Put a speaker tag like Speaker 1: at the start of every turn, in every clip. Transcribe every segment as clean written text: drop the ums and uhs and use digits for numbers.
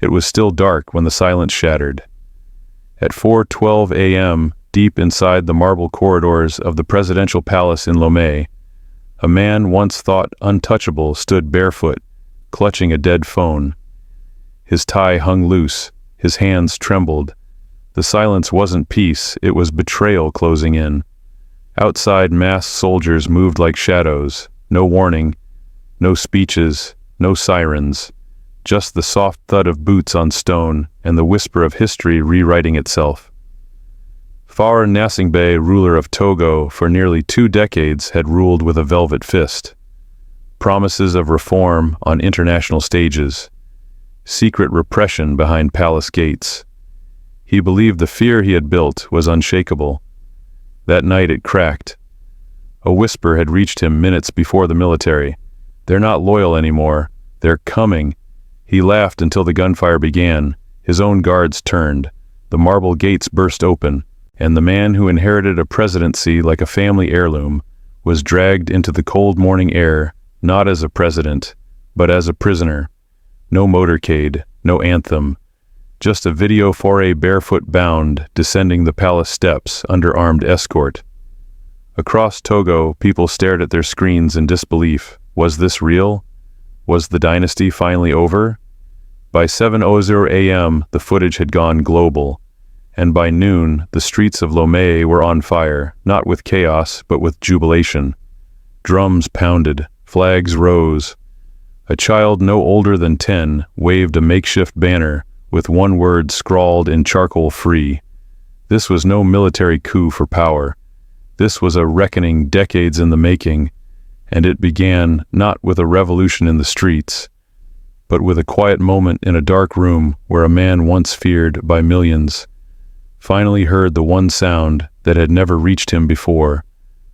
Speaker 1: It was still dark when the silence shattered. At 4:12 a.m., deep inside the marble corridors of the presidential palace in Lomé, a man once thought untouchable stood barefoot, clutching a dead phone. His tie hung loose, his hands trembled. The silence wasn't peace, it was betrayal closing in. Outside, masked soldiers moved like shadows, no warning, no speeches, no sirens, just the soft thud of boots on stone and the whisper of history rewriting itself. FAURE GNASSINGBÉ, ruler of Togo for nearly 2 decades, had ruled with a velvet fist. Promises of reform on international stages, secret repression behind palace gates. He believed the fear he had built was unshakable. That night it cracked. A whisper had reached him minutes before the military. They're not loyal anymore. They're coming. He laughed until the gunfire began. His own guards turned. The marble gates burst open, and the man who inherited a presidency like a family heirloom was dragged into the cold morning air, not as a president, but as a prisoner. No motorcade, no anthem, just a video FAURE barefoot bound descending the palace steps under armed escort. Across Togo, people stared at their screens in disbelief. Was this real? Was the dynasty finally over? By 7:00 a.m., the footage had gone global, and by noon, the streets of Lomé were on fire, not with chaos, but with jubilation. Drums pounded, flags rose. A child no older than 10 waved a makeshift banner with one word scrawled in charcoal: free. This was no military coup for power. This was a reckoning decades in the making, and it began not with a revolution in the streets, but with a quiet moment in a dark room where a man once feared by millions finally heard the one sound that had never reached him before,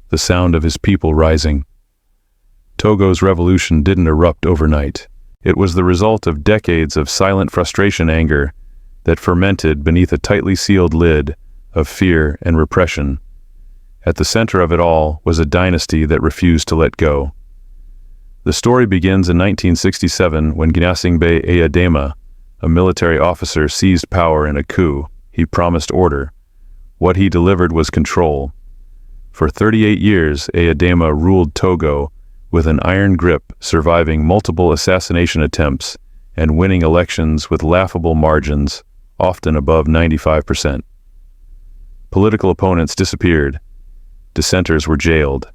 Speaker 1: the sound of his people rising. Togo's revolution didn't erupt overnight. It was the result of decades of silent frustration, anger that fermented beneath a tightly sealed lid of fear and repression. At the center of it all was a dynasty that refused to let go. The story begins in 1967 when Gnassingbé Eyadema, a military officer, seized power in a coup. He promised order. What he delivered was control. For 38 years, Eyadema ruled Togo with an iron grip, surviving multiple assassination attempts and winning elections with laughable margins, often above 95%. Political opponents disappeared. Dissenters were jailed.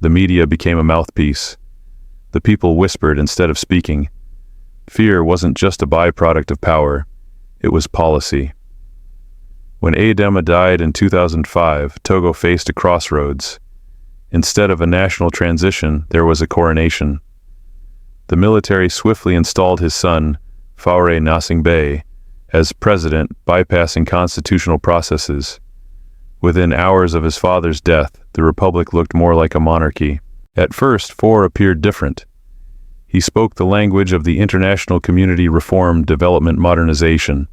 Speaker 1: The media became a mouthpiece. The people whispered instead of speaking. Fear wasn't just a byproduct of power, it was policy. When Eyadema died in 2005, Togo faced a crossroads. Instead of a national transition, there was a coronation. The military swiftly installed his son, FAURE GNASSINGBÉ, as president, bypassing constitutional processes. Within hours of his father's death, the republic looked more like a monarchy. At first, FAURE appeared different. He spoke the language of the international community: reform, development, modernization.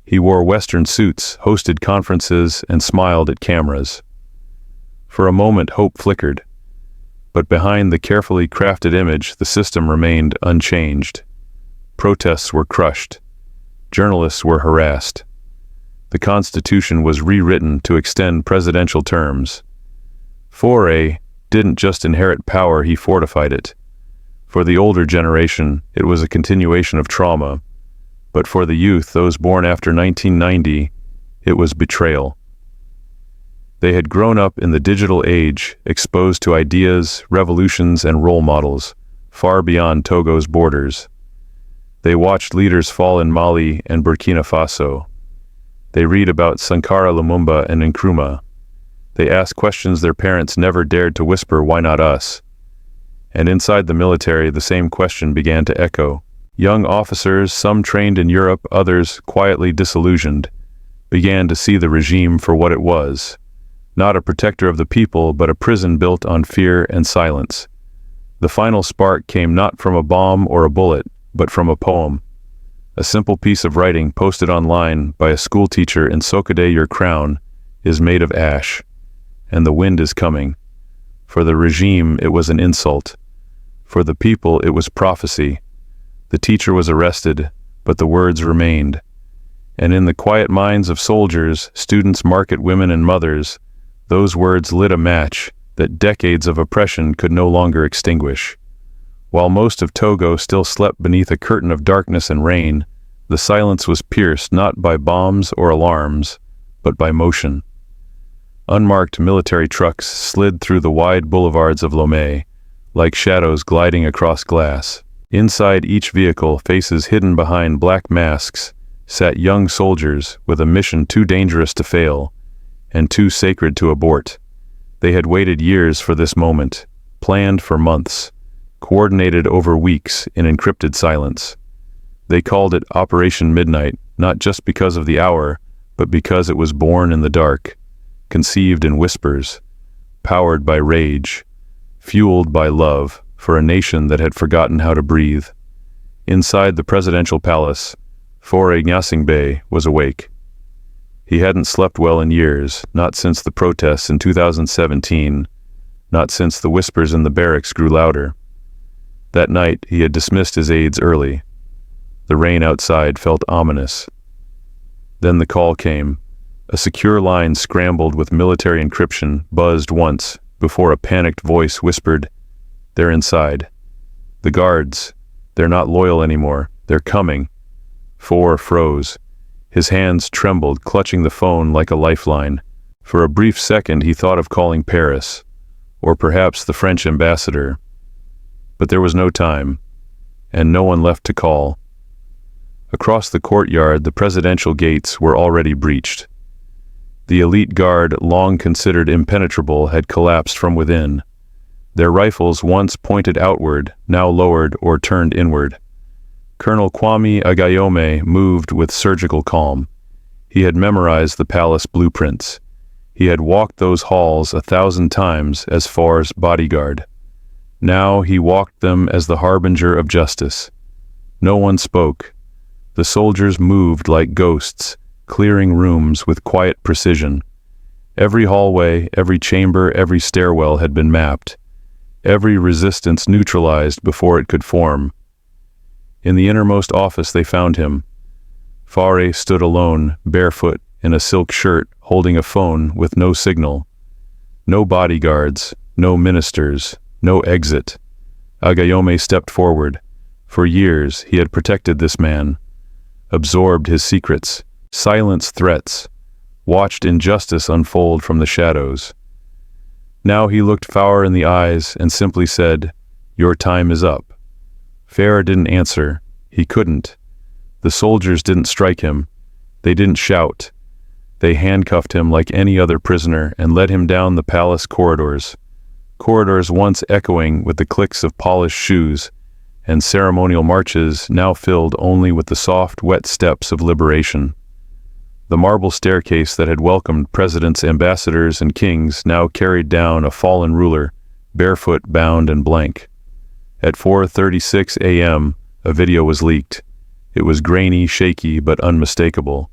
Speaker 1: He wore Western suits, hosted conferences, and smiled at cameras. For a moment, hope flickered. But behind the carefully crafted image, the system remained unchanged. Protests were crushed. Journalists were harassed. The Constitution was rewritten to extend presidential terms. FAURE didn't just inherit power, he fortified it. For the older generation, it was a continuation of trauma. But for the youth, those born after 1990, it was betrayal. They had grown up in the digital age, exposed to ideas, revolutions, and role models, far beyond Togo's borders. They watched leaders fall in Mali and Burkina Faso. They read about Sankara, Lumumba, and Nkrumah. They ask questions their parents never dared to whisper: why not us? And inside the military, the same question began to echo. Young officers, some trained in Europe, others quietly disillusioned, began to see the regime for what it was. Not a protector of the people, but a prison built on fear and silence. The final spark came not from a bomb or a bullet, but from a poem. A simple piece of writing posted online by a schoolteacher in Sokode: your crown is made of ash, and the wind is coming. For the regime, it was an insult. For the people, it was prophecy. The teacher was arrested, but the words remained. And in the quiet minds of soldiers, students, market women, and mothers, those words lit a match that decades of oppression could no longer extinguish. While most of Togo still slept beneath a curtain of darkness and rain, the silence was pierced not by bombs or alarms, but by motion. Unmarked military trucks slid through the wide boulevards of Lomé, like shadows gliding across glass. Inside each vehicle, faces hidden behind black masks, sat young soldiers with a mission too dangerous to fail and too sacred to abort. They had waited years for this moment, planned for months, coordinated over weeks in encrypted silence. They called it Operation Midnight, not just because of the hour, but because it was born in the dark, conceived in whispers, powered by rage, fueled by love for a nation that had forgotten how to breathe. Inside the presidential palace, FAURE Gnassingbé was awake. He hadn't slept well in years, not since the protests in 2017, not since the whispers in the barracks grew louder. That night, he had dismissed his aides early. The rain outside felt ominous. Then the call came. A secure line scrambled with military encryption buzzed once before a panicked voice whispered, "They're inside. The guards, they're not loyal anymore. They're coming." FAURE froze. His hands trembled, clutching the phone like a lifeline. For a brief second, he thought of calling Paris, or perhaps the French ambassador. But there was no time, and no one left to call. Across the courtyard, the presidential gates were already breached. The elite guard, long considered impenetrable, had collapsed from within. Their rifles, once pointed outward, now lowered or turned inward. Colonel Kwame Agayome moved with surgical calm. He had memorized the palace blueprints. He had walked those halls 1,000 times as FAURE's bodyguard. Now he walked them as the harbinger of justice. No one spoke. The soldiers moved like ghosts, clearing rooms with quiet precision. Every hallway, every chamber, every stairwell had been mapped. Every resistance neutralized before it could form. In the innermost office they found him. FAURE stood alone, barefoot, in a silk shirt, holding a phone with no signal. No bodyguards, no ministers, no exit. Agayome stepped forward. For years he had protected this man, absorbed his secrets, silenced threats, watched injustice unfold from the shadows. Now he looked FAURE in the eyes and simply said, "Your time is up." FAURE didn't answer. He couldn't. The soldiers didn't strike him. They didn't shout. They handcuffed him like any other prisoner and led him down the palace corridors. Corridors once echoing with the clicks of polished shoes, and ceremonial marches now filled only with the soft, wet steps of liberation. The marble staircase that had welcomed presidents, ambassadors, and kings now carried down a fallen ruler, barefoot, bound, and blank. At 4:36 a.m., a video was leaked. It was grainy, shaky, but unmistakable.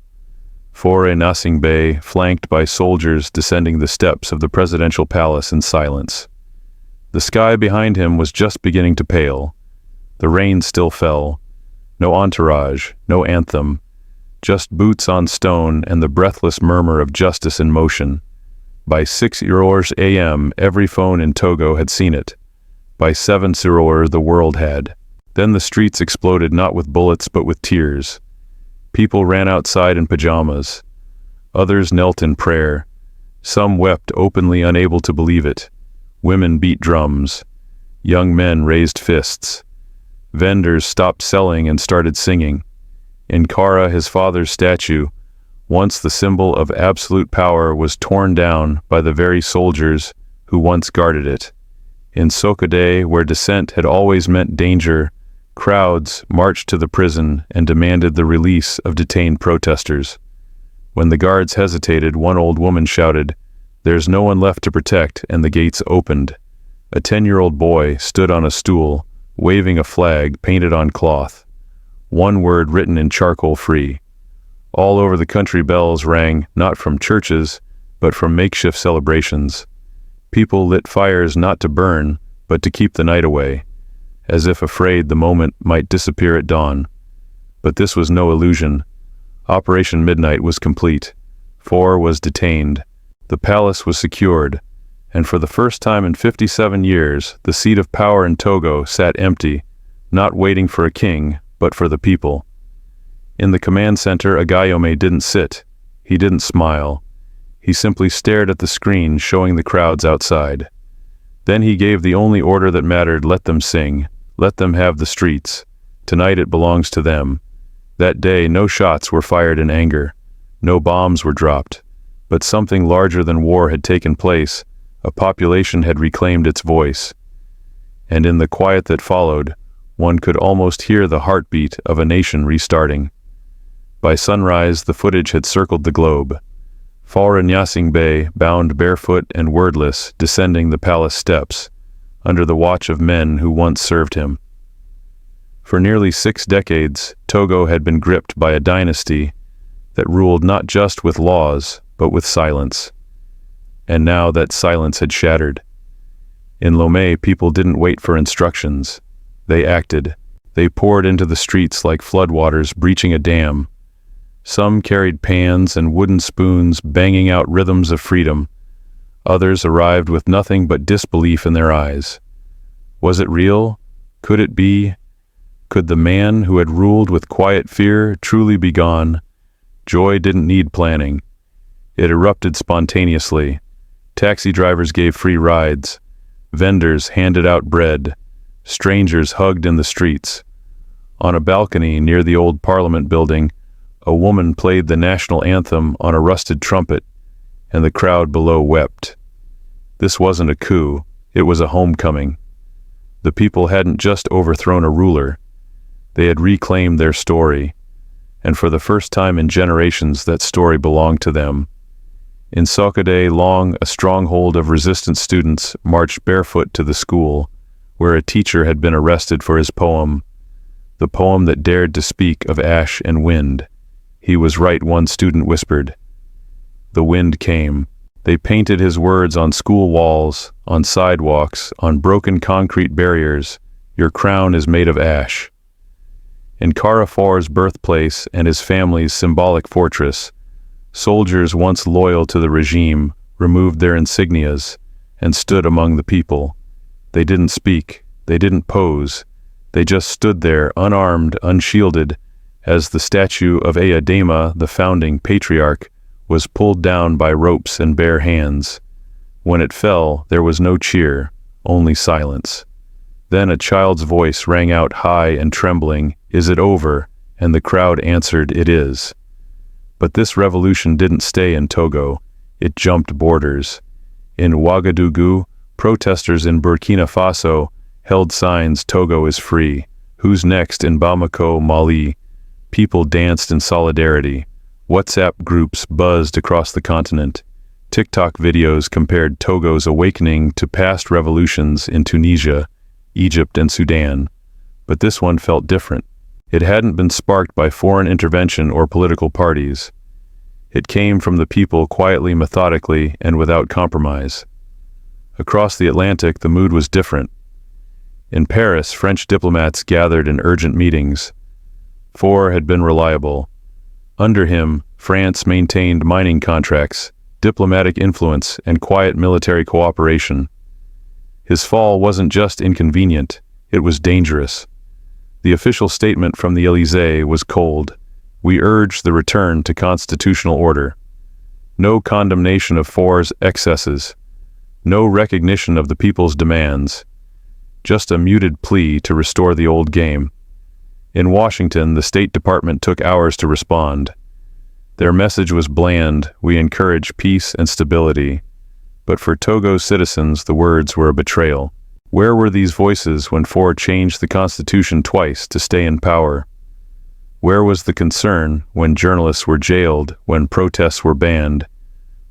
Speaker 1: FAURE Gnassingbé, flanked by soldiers descending the steps of the presidential palace in silence. The sky behind him was just beginning to pale. The rain still fell. No entourage, no anthem, just boots on stone and the breathless murmur of justice in motion. By 6 a.m., every phone in Togo had seen it. By 7 the world had. Then the streets exploded not with bullets but with tears. People ran outside in pajamas. Others knelt in prayer. Some wept openly, unable to believe it. Women beat drums. Young men raised fists. Vendors stopped selling and started singing. In Kara, his father's statue, once the symbol of absolute power, was torn down by the very soldiers who once guarded it. In Sokode, where dissent had always meant danger, crowds marched to the prison and demanded the release of detained protesters. When the guards hesitated, one old woman shouted, "There's no one left to protect," and the gates opened. A 10-year-old boy stood on a stool, waving a flag painted on cloth. One word written in charcoal: free. All over the country bells rang, not from churches, but from makeshift celebrations. People lit fires not to burn, but to keep the night away, as if afraid the moment might disappear at dawn. But this was no illusion. Operation Midnight was complete. FAURE was detained. The palace was secured. And for the first time in 57 years, the seat of power in Togo sat empty, not waiting for a king, but for the people. In the command center, Agayome didn't sit. He didn't smile. He simply stared at the screen showing the crowds outside. Then he gave the only order that mattered: let them sing. Let them have the streets. Tonight it belongs to them. That day, no shots were fired in anger. No bombs were dropped. But something larger than war had taken place. A population had reclaimed its voice. And in the quiet that followed, one could almost hear the heartbeat of a nation restarting. By sunrise, the footage had circled the globe. FAURE Gnassinggbé, bound barefoot and wordless, descending the palace steps, under the watch of men who once served him. For nearly 6 decades, Togo had been gripped by a dynasty that ruled not just with laws, but with silence. And now that silence had shattered. In Lomé, people didn't wait for instructions. They acted. They poured into the streets like floodwaters breaching a dam. Some carried pans and wooden spoons, banging out rhythms of freedom. Others arrived with nothing but disbelief in their eyes. Was it real? Could it be? Could the man who had ruled with quiet fear truly be gone? Joy didn't need planning. It erupted spontaneously. Taxi drivers gave free rides. Vendors handed out bread. Strangers hugged in the streets. On a balcony near the old Parliament building, a woman played the national anthem on a rusted trumpet, and the crowd below wept. This wasn't a coup, it was a homecoming. The people hadn't just overthrown a ruler. They had reclaimed their story, and for the first time in generations that story belonged to them. In Sokode, long a stronghold of resistant students marched barefoot to the school, where a teacher had been arrested for his poem, the poem that dared to speak of ash and wind. He was right, one student whispered. The wind came. They painted his words on school walls, on sidewalks, on broken concrete barriers. Your crown is made of ash. In Karafor's birthplace and his family's symbolic fortress, soldiers once loyal to the regime removed their insignias and stood among the people. They didn't speak, they didn't pose, they just stood there, unarmed, unshielded, as the statue of Eyadema, the founding patriarch, was pulled down by ropes and bare hands. When it fell, there was no cheer, only silence. Then a child's voice rang out high and trembling, "Is it over?" And the crowd answered, "It is." But this revolution didn't stay in Togo. It jumped borders. In Ouagadougou, protesters in Burkina Faso held signs, "Togo is free." Who's next? In Bamako, Mali, people danced in solidarity. WhatsApp groups buzzed across the continent. TikTok videos compared Togo's awakening to past revolutions in Tunisia, Egypt, and Sudan. But this one felt different. It hadn't been sparked by foreign intervention or political parties. It came from the people, quietly, methodically, and without compromise. Across the Atlantic, the mood was different. In Paris, French diplomats gathered in urgent meetings. FAURE had been reliable. Under him, France maintained mining contracts, diplomatic influence, and quiet military cooperation. His fall wasn't just inconvenient, it was dangerous. The official statement from the Élysée was cold. We urge the return to constitutional order. No condemnation of FAURE's excesses. No recognition of the people's demands. Just a muted plea to restore the old game. In Washington, the State Department took hours to respond. Their message was bland: we encourage peace and stability. But for Togo's citizens, the words were a betrayal. Where were these voices when FAURE changed the constitution twice to stay in power? Where was the concern when journalists were jailed, when protests were banned,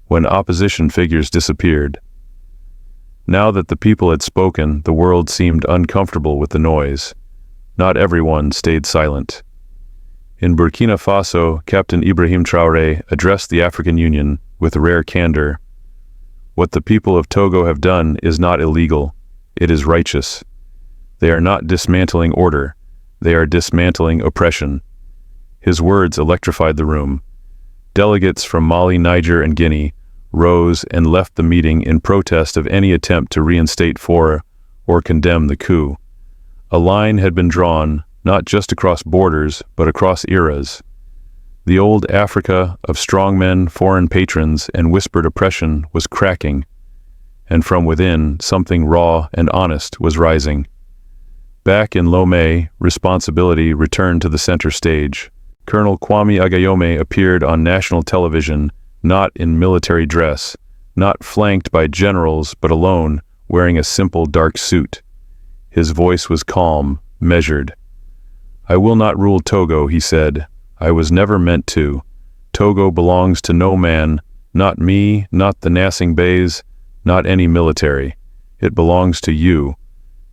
Speaker 1: when opposition figures disappeared? Now that the people had spoken, the world seemed uncomfortable with the noise. Not everyone stayed silent. In Burkina Faso, Captain Ibrahim Traoré addressed the African Union with rare candor. What the people of Togo have done is not illegal, it is righteous. They are not dismantling order, they are dismantling oppression. His words electrified the room. Delegates from Mali, Niger, and Guinea rose and left the meeting in protest of any attempt to reinstate FAURE or condemn the coup. A line had been drawn, not just across borders, but across eras. The old Africa of strongmen, foreign patrons, and whispered oppression was cracking, and from within, something raw and honest was rising. Back in Lomé, responsibility returned to the center stage. Colonel Kwame Agayome appeared on national television, not in military dress, not flanked by generals, but alone, wearing a simple dark suit. His voice was calm, measured. "I will not rule Togo," he said. "I was never meant to. Togo belongs to no man, not me, not the Gnassingbés, not any military. It belongs to you."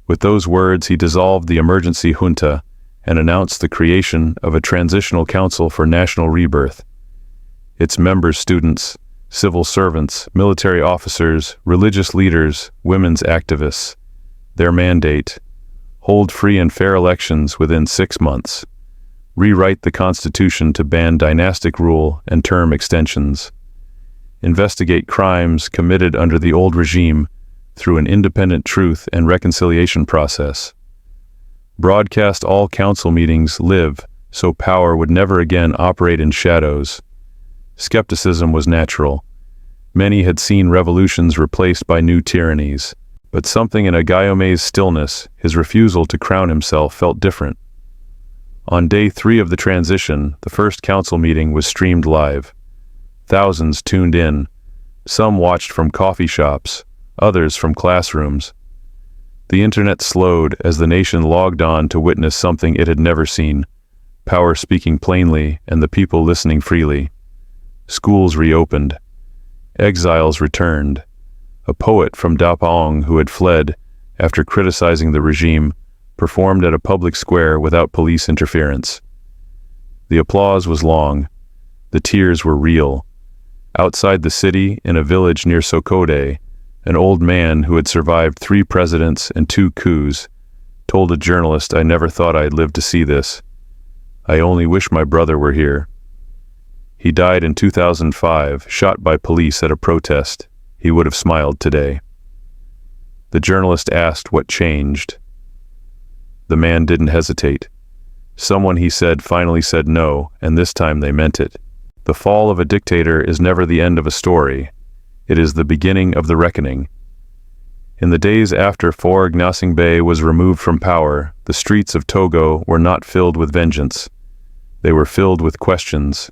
Speaker 1: With those words, he dissolved the emergency junta and announced the creation of a transitional council for national rebirth. Its members students, civil servants, military officers, religious leaders, women's activists. Their mandate: hold free and fair elections within 6 months. Rewrite the constitution to ban dynastic rule and term extensions. Investigate crimes committed under the old regime through an independent truth and reconciliation process. Broadcast all council meetings live so power would never again operate in shadows. Skepticism was natural. Many had seen revolutions replaced by new tyrannies, but something in Agayome's stillness, his refusal to crown himself, felt different. On day 3 of the transition, the first council meeting was streamed live. Thousands tuned in. Some watched from coffee shops, others from classrooms. The internet slowed as the nation logged on to witness something it had never seen: power speaking plainly and the people listening freely. Schools reopened. Exiles returned. A poet from Dapaong who had fled after criticizing the regime performed at a public square without police interference. The applause was long. The tears were real. Outside the city, in a village near Sokode, an old man who had survived 3 presidents and 2 coups told a journalist, "I never thought I'd live to see this. I only wish my brother were here." He died in 2005, shot by police at a protest. He would have smiled today. The journalist asked what changed. The man didn't hesitate. Someone, he said, finally said no, and this time they meant it. The fall of a dictator is never the end of a story. It is the beginning of the reckoning. In the days after FAURE Gnassingbé was removed from power, the streets of Togo were not filled with vengeance. They were filled with questions.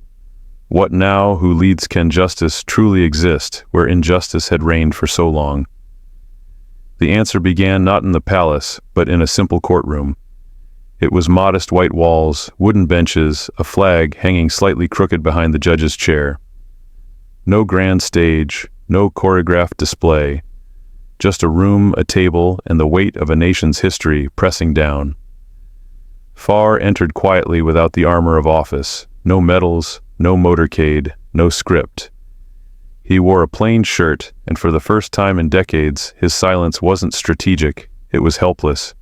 Speaker 1: What now? Who leads? Can justice truly exist where injustice had reigned for so long? The answer began not in the palace, but in a simple courtroom. It was modest white walls, wooden benches, a flag hanging slightly crooked behind the judge's chair. No grand stage, no choreographed display, just a room, a table, and the weight of a nation's history pressing down. FAURE entered quietly without the armor of office, no medals, no motorcade, no script. He wore a plain shirt, and for the first time in decades, his silence wasn't strategic, it was helpless.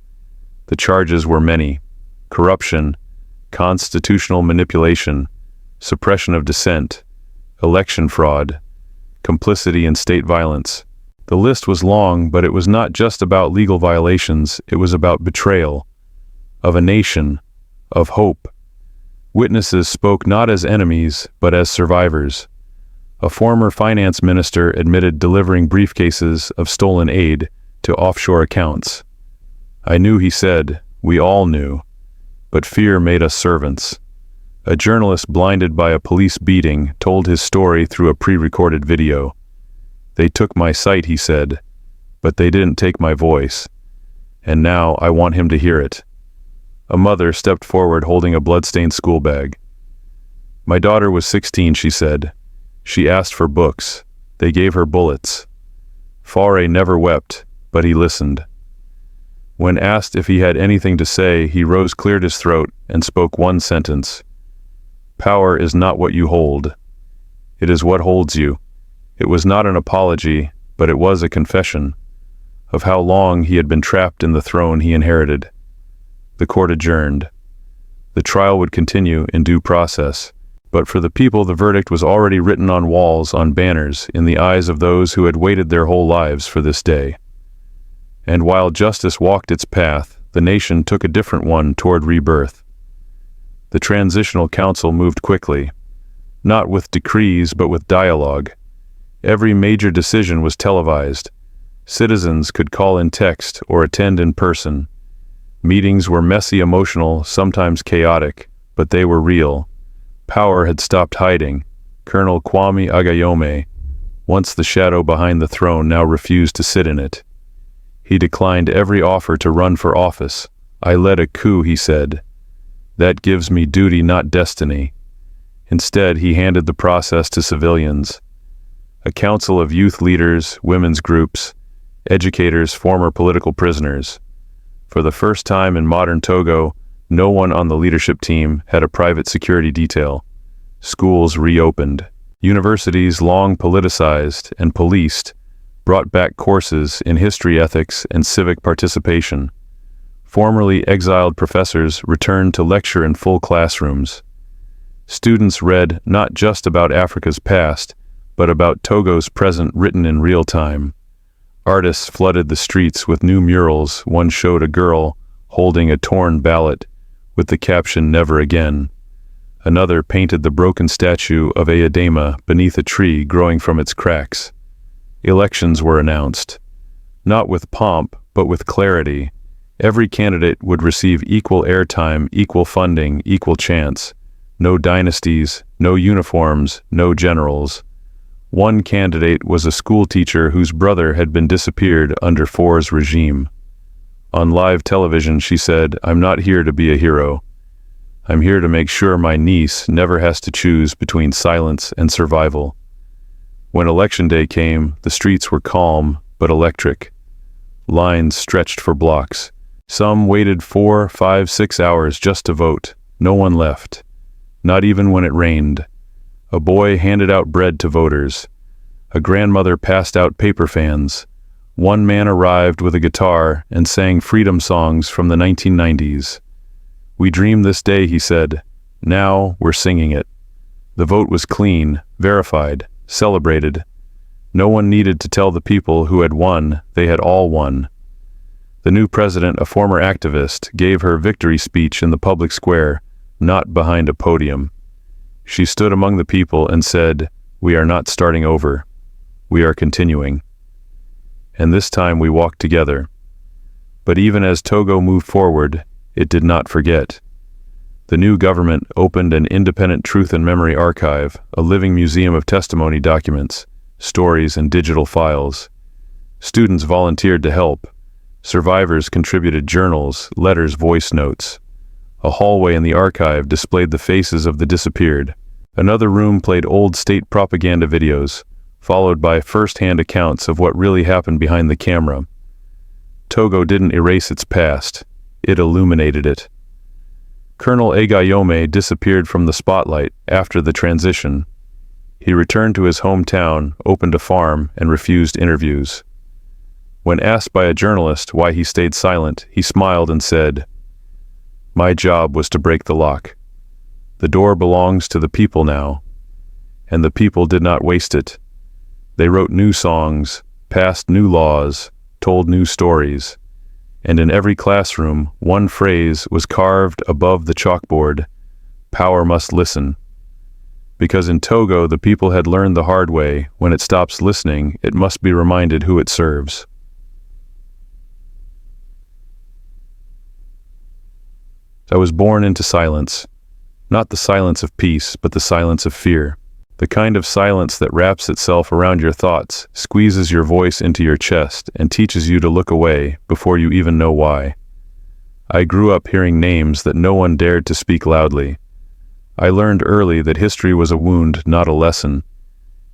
Speaker 1: The charges were many: corruption, constitutional manipulation, suppression of dissent, election fraud, complicity in state violence. The list was long, but it was not just about legal violations, it was about betrayal of a nation, of hope. Witnesses spoke not as enemies, but as survivors. A former finance minister admitted delivering briefcases of stolen aid to offshore accounts. "I knew," he said, "we all knew, but fear made us servants." A journalist blinded by a police beating told his story through a pre-recorded video. "They took my sight," he said, "but they didn't take my voice. And now I want him to hear it." A mother stepped forward holding a blood-stained school bag. "My daughter was 16, she said. She asked for books. They gave her bullets." Faure never wept, but he listened. When asked if he had anything to say, he rose, cleared his throat, and spoke one sentence: "Power is not what you hold. It is what holds you." It was not an apology, but it was a confession of how long he had been trapped in the throne he inherited. The court adjourned. The trial would continue in due process, but for the people the verdict was already written on walls, on banners, in the eyes of those who had waited their whole lives for this day. And while justice walked its path, the nation took a different one toward rebirth. The Transitional Council moved quickly, not with decrees but with dialogue. Every major decision was televised. Citizens could call in text or attend in person. Meetings were messy, emotional, sometimes chaotic, but they were real. Power had stopped hiding. Colonel Kwame Agayome, once the shadow behind the throne, now refused to sit in it. He declined every offer to run for office. "I led a coup," he said. "That gives me duty, not destiny." Instead, he handed the process to civilians. A council of youth leaders, women's groups, educators, former political prisoners. For the first time in modern Togo, no one on the leadership team had a private security detail. Schools reopened. Universities, long politicized and policed, brought back courses in history, ethics, and civic participation. Formerly exiled professors returned to lecture in full classrooms. Students read not just about Africa's past, but about Togo's present written in real time. Artists flooded the streets with new murals. One showed a girl holding a torn ballot with the caption, "Never Again." Another painted the broken statue of Eyadema beneath a tree growing from its cracks. Elections were announced. Not with pomp, but with clarity. Every candidate would receive equal airtime, equal funding, equal chance. No dynasties, no uniforms, no generals. One candidate was a school teacher whose brother had been disappeared under FAURE's regime. On live television, she said, "I'm not here to be a hero. I'm here to make sure my niece never has to choose between silence and survival." When election day came, the streets were calm but electric. Lines stretched for blocks. Some waited 4, 5, 6 hours just to vote. No one left. Not even when it rained. A boy handed out bread to voters. A grandmother passed out paper fans. One man arrived with a guitar and sang freedom songs from the 1990s. "We dreamed this day," he said. "Now we're singing it." The vote was clean, verified, celebrated. No one needed to tell the people who had won they had all won. The new president, a former activist, gave her victory speech in the public square, not behind a podium. She stood among the people and said, "We are not starting over. We are continuing." And this time we walked together. But even as Togo moved forward, it did not forget. The new government opened an independent Truth and Memory archive, a living museum of testimony documents, stories, and digital files. Students volunteered to help. Survivors contributed journals, letters, voice notes. A hallway in the archive displayed the faces of the disappeared. Another room played old state propaganda videos, followed by first-hand accounts of what really happened behind the camera. Togo didn't erase its past, it illuminated it. Colonel Agayome disappeared from the spotlight after the transition. He returned to his hometown, opened a farm, and refused interviews. When asked by a journalist why he stayed silent, he smiled and said, "My job was to break the lock. The door belongs to the people now." And the people did not waste it. They wrote new songs, passed new laws, told new stories. And in every classroom, one phrase was carved above the chalkboard: "Power must listen." Because in Togo, the people had learned the hard way, when it stops listening, it must be reminded who it serves. I was born into silence. Not the silence of peace, but the silence of fear. The kind of silence that wraps itself around your thoughts, squeezes your voice into your chest, and teaches you to look away before you even know why. I grew up hearing names that no one dared to speak loudly. I learned early that history was a wound, not a lesson.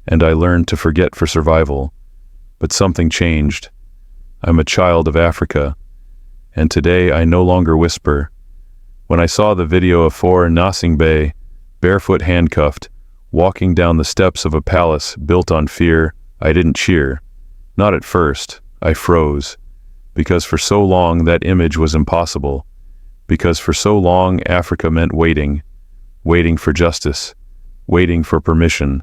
Speaker 1: And I learned to forget for survival. But something changed. I'm a child of Africa. And today I no longer whisper. When I saw the video of FAURE Gnassinggbé, barefoot handcuffed, walking down the steps of a palace built on fear, I didn't cheer. Not at first. I froze. Because for so long that image was impossible. because for so long Africa meant waiting, waiting for justice, waiting for permission,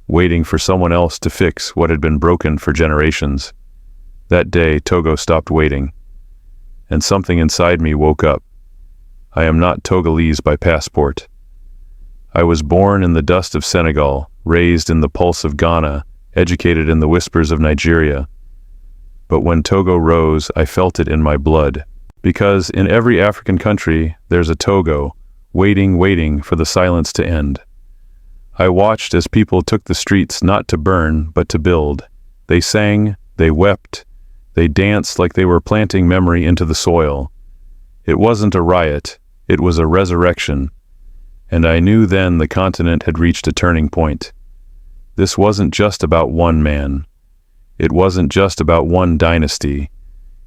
Speaker 1: waiting for someone else to fix what had been broken for generations. That day, Togo stopped waiting, and something inside me woke up. I am not Togolese by passport. I was born in the dust of Senegal, raised in the pulse of Ghana, educated in the whispers of Nigeria. But when Togo rose, I felt it in my blood. Because in every African country, there's a Togo, waiting for the silence to end. I watched as people took the streets not to burn, but to build. They sang, they wept, they danced like they were planting memory into the soil. It wasn't a riot, it was a resurrection. And I knew then the continent had reached a turning point. This wasn't just about one man. It wasn't just about one dynasty.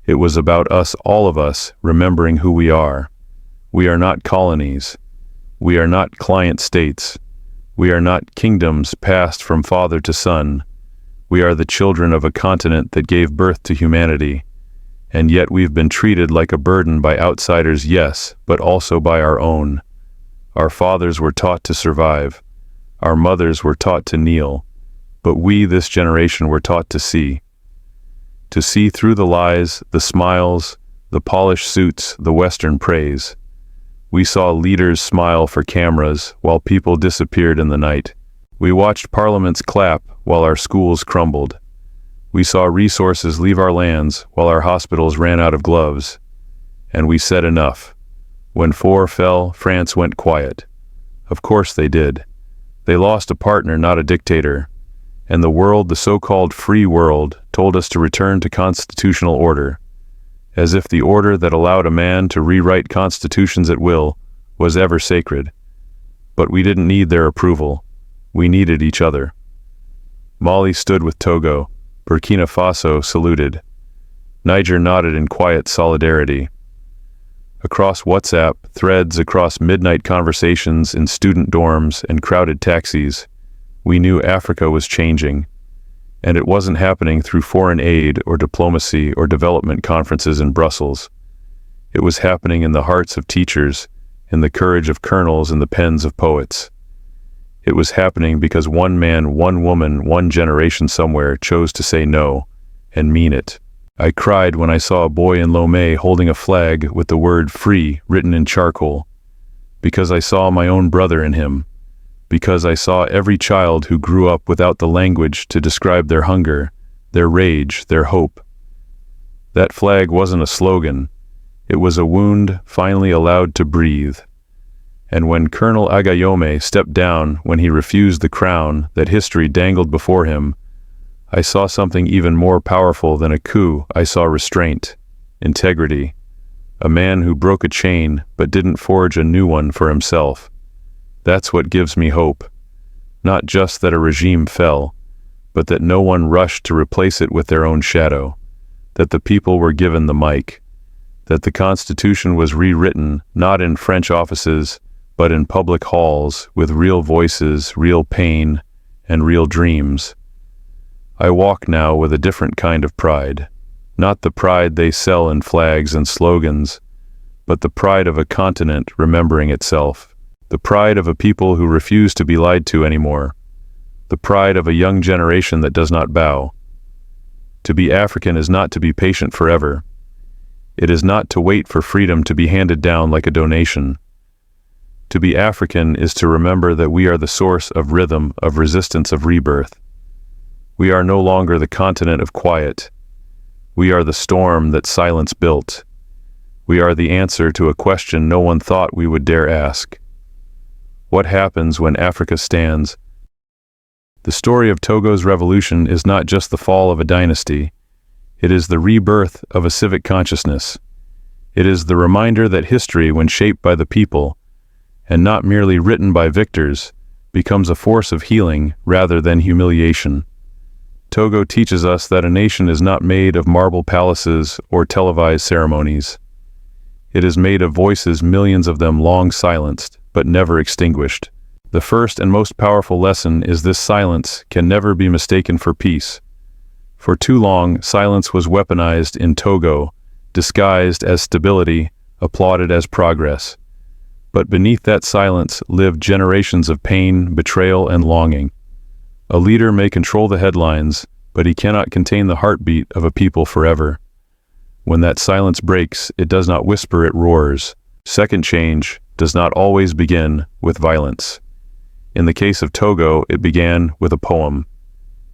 Speaker 1: It was about us, all of us, remembering who we are. We are not colonies. We are not client states. We are not kingdoms passed from father to son. We are the children of a continent that gave birth to humanity. And yet we've been treated like a burden by outsiders, yes, but also by our own. Our fathers were taught to survive. Our mothers were taught to kneel. But we, this generation, were taught to see. To see through the lies, the smiles, the polished suits, the Western praise. We saw leaders smile for cameras while people disappeared in the night. We watched parliaments clap while our schools crumbled. We saw resources leave our lands while our hospitals ran out of gloves. And we said enough. When FAURE fell, France went quiet. Of course they did. They lost a partner, not a dictator. And the world, the so-called free world, told us to return to constitutional order. As if the order that allowed a man to rewrite constitutions at will was ever sacred. But we didn't need their approval. We needed each other. Mali stood with Togo. Burkina Faso saluted. Niger nodded in quiet solidarity. Across WhatsApp, threads across midnight conversations in student dorms and crowded taxis, we knew Africa was changing. And it wasn't happening through foreign aid or diplomacy or development conferences in Brussels. It was happening in the hearts of teachers, in the courage of colonels, in the pens of poets. It was happening because one man, one woman, one generation somewhere chose to say no, and mean it. I cried when I saw a boy in Lomé holding a flag with the word free written in charcoal, because I saw my own brother in him, because I saw every child who grew up without the language to describe their hunger, their rage, their hope. That flag wasn't a slogan. It was a wound finally allowed to breathe. And when Colonel Agayome stepped down when he refused the crown that history dangled before him, I saw something even more powerful than a coup. I saw restraint, integrity, a man who broke a chain but didn't forge a new one for himself. That's what gives me hope. Not just that a regime fell, but that no one rushed to replace it with their own shadow, that the people were given the mic, that the Constitution was rewritten not in French offices, but in public halls with real voices, real pain, and real dreams. I walk now with a different kind of pride, not the pride they sell in flags and slogans, but the pride of a continent remembering itself. The pride of a people who refuse to be lied to anymore. The pride of a young generation that does not bow. To be African is not to be patient forever. It is not to wait for freedom to be handed down like a donation. To be African is to remember that we are the source of rhythm, of resistance, of rebirth. We are no longer the continent of quiet. We are the storm that silence built. We are the answer to a question no one thought we would dare ask. What happens when Africa stands? The story of Togo's revolution is not just the fall of a dynasty. It is the rebirth of a civic consciousness. It is the reminder that history, when shaped by the people, and not merely written by victors, becomes a force of healing rather than humiliation. Togo teaches us that a nation is not made of marble palaces or televised ceremonies. It is made of voices, millions of them long silenced, but never extinguished. The first and most powerful lesson is this: silence can never be mistaken for peace. For too long, silence was weaponized in Togo, disguised as stability, applauded as progress. But beneath that silence lived generations of pain, betrayal, and longing. A leader may control the headlines, but he cannot contain the heartbeat of a people forever. When that silence breaks, it does not whisper, it roars. Second change does not always begin with violence. In the case of Togo, it began with a poem.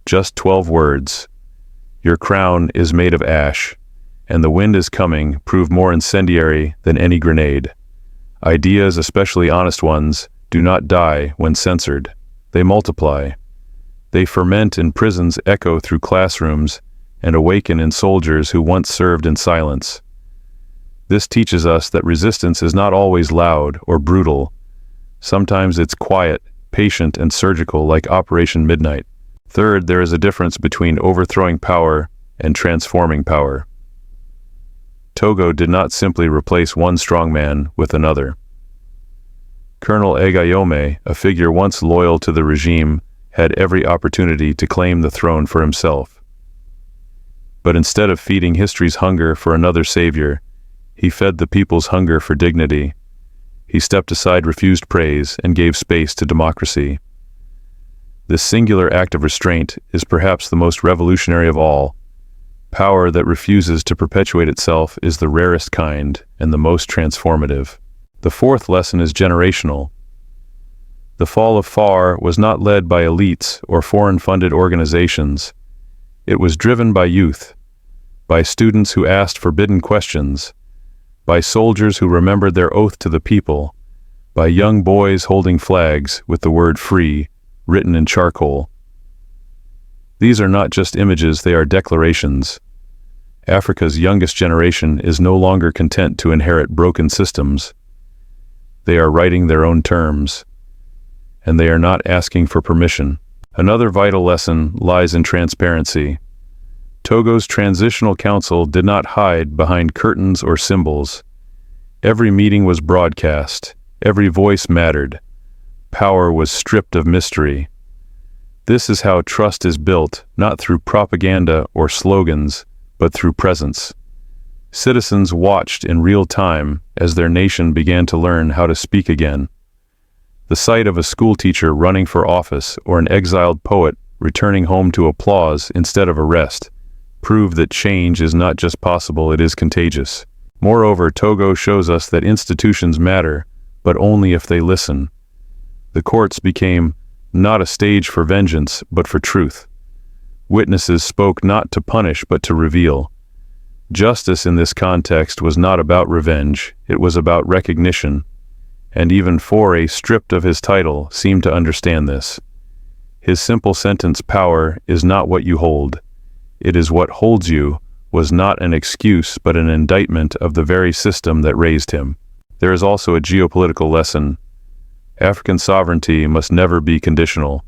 Speaker 1: Just 12 words. Your crown is made of ash, and the wind is coming proved more incendiary than any grenade. Ideas, especially honest ones, do not die when censored. They multiply. They ferment in prisons, echo through classrooms, and awaken in soldiers who once served in silence. This teaches us that resistance is not always loud or brutal. Sometimes it's quiet, patient, and surgical, like Operation Midnight. Third, there is a difference between overthrowing power and transforming power. Togo did not simply replace one strongman with another. Colonel Egayome, a figure once loyal to the regime, had every opportunity to claim the throne for himself. But instead of feeding history's hunger for another savior, he fed the people's hunger for dignity. He stepped aside, refused praise, and gave space to democracy. This singular act of restraint is perhaps the most revolutionary of all. Power that refuses to perpetuate itself is the rarest kind and the most transformative. The fourth lesson is generational. The fall of FAURE was not led by elites or foreign-funded organizations. It was driven by youth, by students who asked forbidden questions, by soldiers who remembered their oath to the people, by young boys holding flags with the word free written in charcoal. These are not just images, they are declarations. Africa's youngest generation is no longer content to inherit broken systems. They are writing their own terms, and they are not asking for permission. Another vital lesson lies in transparency. Togo's Transitional Council did not hide behind curtains or symbols. Every meeting was broadcast. Every voice mattered. Power was stripped of mystery. This is how trust is built, not through propaganda or slogans, but through presence. Citizens watched in real time as their nation began to learn how to speak again. The sight of a schoolteacher running for office or an exiled poet returning home to applause instead of arrest proved that change is not just possible, it is contagious. Moreover, Togo shows us that institutions matter, but only if they listen. The courts became not a stage for vengeance, but for truth. Witnesses spoke not to punish, but to reveal. Justice in this context was not about revenge, it was about recognition. And even Faure, stripped of his title, seemed to understand this. His simple sentence, "Power is not what you hold. It is what holds you," was not an excuse, but an indictment of the very system that raised him. There is also a geopolitical lesson. African sovereignty must never be conditional.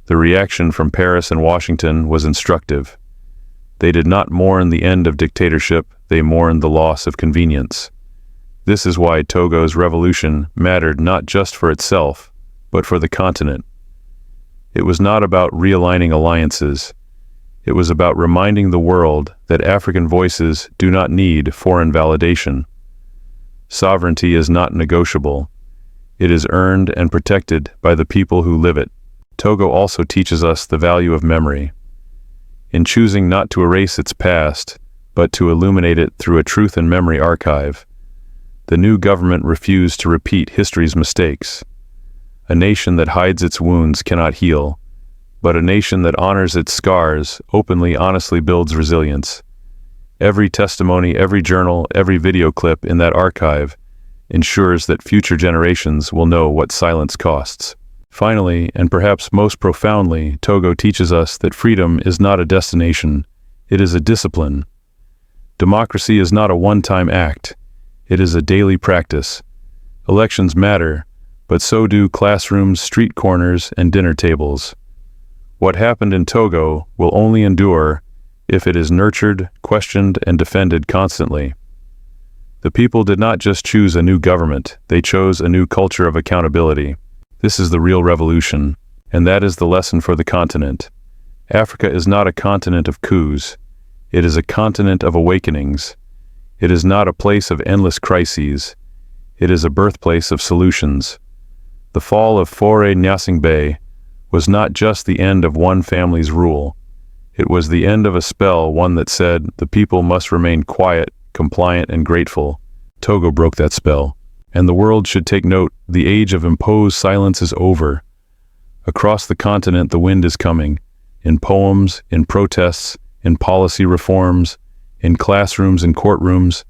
Speaker 1: The reaction from Paris and Washington was instructive. They did not mourn the end of dictatorship, they mourned the loss of convenience. This is why Togo's revolution mattered not just for itself, but for the continent. It was not about realigning alliances. It was about reminding the world that African voices do not need foreign validation. Sovereignty is not negotiable. It is earned and protected by the people who live it. Togo also teaches us the value of memory. In choosing not to erase its past, but to illuminate it through a truth and memory archive, the new government refused to repeat history's mistakes. A nation that hides its wounds cannot heal, but a nation that honors its scars openly, honestly builds resilience. Every testimony, every journal, every video clip in that archive ensures that future generations will know what silence costs. Finally, and perhaps most profoundly, Togo teaches us that freedom is not a destination, it is a discipline. Democracy is not a one-time act, it is a daily practice. Elections matter, but so do classrooms, street corners, and dinner tables. What happened in Togo will only endure if it is nurtured, questioned, and defended constantly. The people did not just choose a new government, they chose a new culture of accountability. This is the real revolution, and that is the lesson for the continent. Africa is not a continent of coups, it is a continent of awakenings. It is not a place of endless crises. It is a birthplace of solutions. The fall of FAURE GNASSINGBÉ was not just the end of one family's rule. It was the end of a spell, one that said the people must remain quiet, compliant, and grateful. Togo broke that spell, and the world should take note. The age of imposed silence is over. Across the continent, the wind is coming, in poems, in protests, in policy reforms, in classrooms and courtrooms,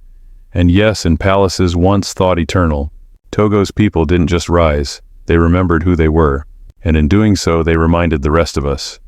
Speaker 1: and yes, in palaces once thought eternal. Togo's people didn't just rise, they remembered who they were, and in doing so they reminded the rest of us.